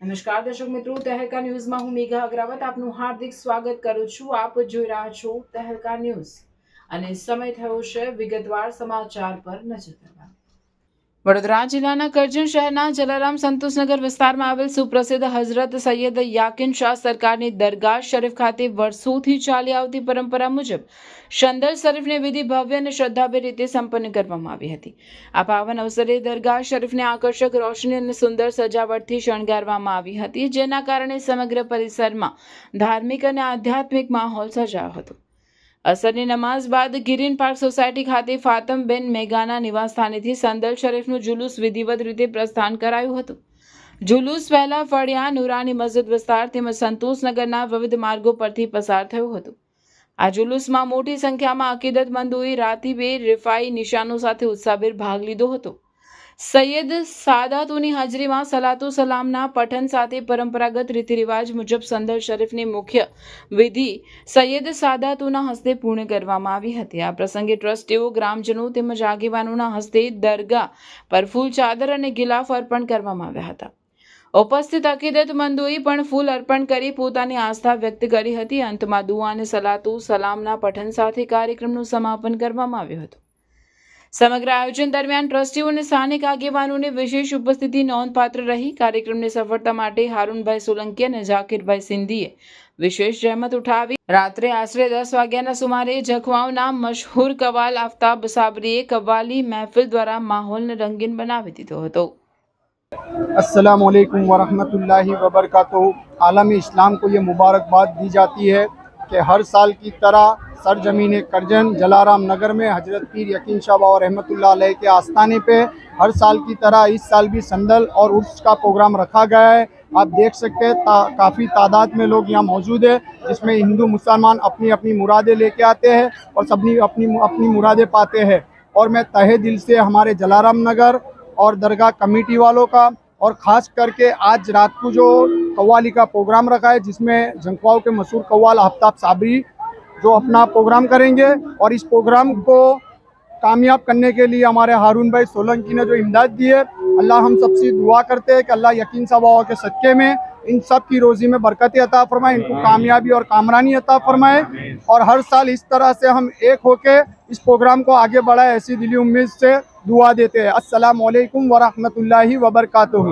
નમસ્કાર દર્શક મિત્રો, તહેલકા ન્યૂઝમાં હું મેઘા અગ્રવાલ આપનું હાર્દિક સ્વાગત કરું છું। આપ જોઈ રહ્યા છો તહેલકા ન્યૂઝ અને સમય થયો છે વિગતવાર સમાચાર પર નજર કરવા। વડોદરા જિલ્લાના કરજણ શહેરના જલારામ સંતોષનગર વિસ્તારમાં આવેલ સુપ્રસિદ્ધ હઝરત સૈયદ યાકીન શાહ સરકારની દરગાહ શરીફ ખાતે વર્ષોથી ચાલી આવતી પરંપરા મુજબ શંદલ શરીફને વિધિ ભવ્ય અને શ્રદ્ધાભેર રીતે સંપન્ન કરવામાં આવી હતી। આ પાવન અવસરે દરગાહ શરીફને આકર્ષક રોશની અને સુંદર સજાવટથી શણગારવામાં આવી હતી, જેના કારણે સમગ્ર પરિસરમાં ધાર્મિક અને આધ્યાત્મિક માહોલ સર્જાયો હતો। અસરની નમાઝ બાદ ગિરીન પાર્ક સોસાયટી ખાતે ફાતમબેન મેઘાના નિવાસસ્થાનેથી સંદલ શરીફનું જુલુસ વિધિવત રીતે પ્રસ્થાન કરાયું હતું। જુલુસ પહેલા ફળિયા, નુરાની મસ્જિદ વિસ્તાર તેમજ સંતોષનગરના વિવિધ માર્ગો પરથી પસાર થયું હતું। આ જુલુસમાં મોટી સંખ્યામાં અકીદતમંદોએ રાતીબે રિફાઈ નિશાનો સાથે ઉત્સાહભેર ભાગ લીધો હતો। સૈયદ સાદાતુની હાજરીમાં સલાતો સલામના પઠન સાથે પરંપરાગત રીતિરિવાજ મુજબ સંદલ શરીફની મુખ્ય વિધિ સૈયદ સાદાતુના હસ્તે પૂર્ણ કરવામાં આવી હતી। આ પ્રસંગે ટ્રસ્ટીઓ, ગ્રામજનો તેમજ આગેવાનોના હસ્તે દરગાહ પર ફૂલ, ચાદર અને ગિલાફ અર્પણ કરવામાં આવ્યા હતા। ઉપસ્થિત અકીદતમંદોએ પણ ફૂલ અર્પણ કરી પોતાની આસ્થા વ્યક્ત કરી હતી। અંતમાં દુઆ અને સલાતો સલામના પઠન સાથે કાર્યક્રમનું સમાપન કરવામાં આવ્યું હતું। સમગ્ર આયોજન દરમિયાન ટ્રસ્ટીઓ અને સ્થાનિક આગેવાનોની વિશેષ ઉપસ્થિતિ નોંધપાત્ર રહી। કાર્યક્રમની સફળતા માટે હારૂનભાઈ સોલંકી અને ઝાકીરભાઈ સિંધીએ વિશેષ જહેમત ઉઠાવી। રાત્રે આશરે 10 વાગ્યાના સુમારે જખવાઓના મશહૂર કવાલ આફતાબ સાબરીએ કવ્વાલી મહેફિલ દ્વારા માહોલને રંગીન બનાવી દીધો હતો। अस्सलामु अलैकुम वरहमतुल्लाहि वबरकातुहू। आलम इस्लाम को ये मुबारकबाद दी जाती है कि हर साल की तरह सरजमीन करजन जलाराम नगर में हजरत पीर यकीन शाह बाबा रहमतुल्लाह अलैह के आस्थाने पे हर साल की तरह इस साल भी संदल और उर्स का प्रोग्राम रखा गया है। आप देख सकते हैं काफ़ी तादाद में लोग यहाँ मौजूद है, जिसमें हिंदू मुसलमान अपनी अपनी मुरादें लेके आते हैं और सबनी अपनी अपनी मुरादें पाते हैं। और मैं तहे दिल से हमारे जलाराम नगर और दरगाह कमेटी वालों का और ख़ास करके आज रात को जो कव्वाली का प्रोग्राम रखा है, जिसमें झंकवाओं के मशहूर कव्वाल आफ्ताब साबरी जो अपना प्रोग्राम करेंगे, और इस प्रोग्राम को कामयाब करने के लिए हमारे हारून भाई सोलंकी ने जो इमदाद दी है, अल्लाह हम सबसे दुआ करते हैं कि अल्लाह यकीन साहब बाबा के सदक़े में इन सब की रोज़ी में बरकत अता फरमाए, इनको कामयाबी और कामरानी अता फरमाए। और हर साल इस तरह से हम एक होके इस प्रोग्राम को आगे बढ़ाए, ऐसी दिली उम्मीद से दुआ देते हैं। अस्सलामु अलैकुम वरहमतुल्लाहि वबरकातुहू।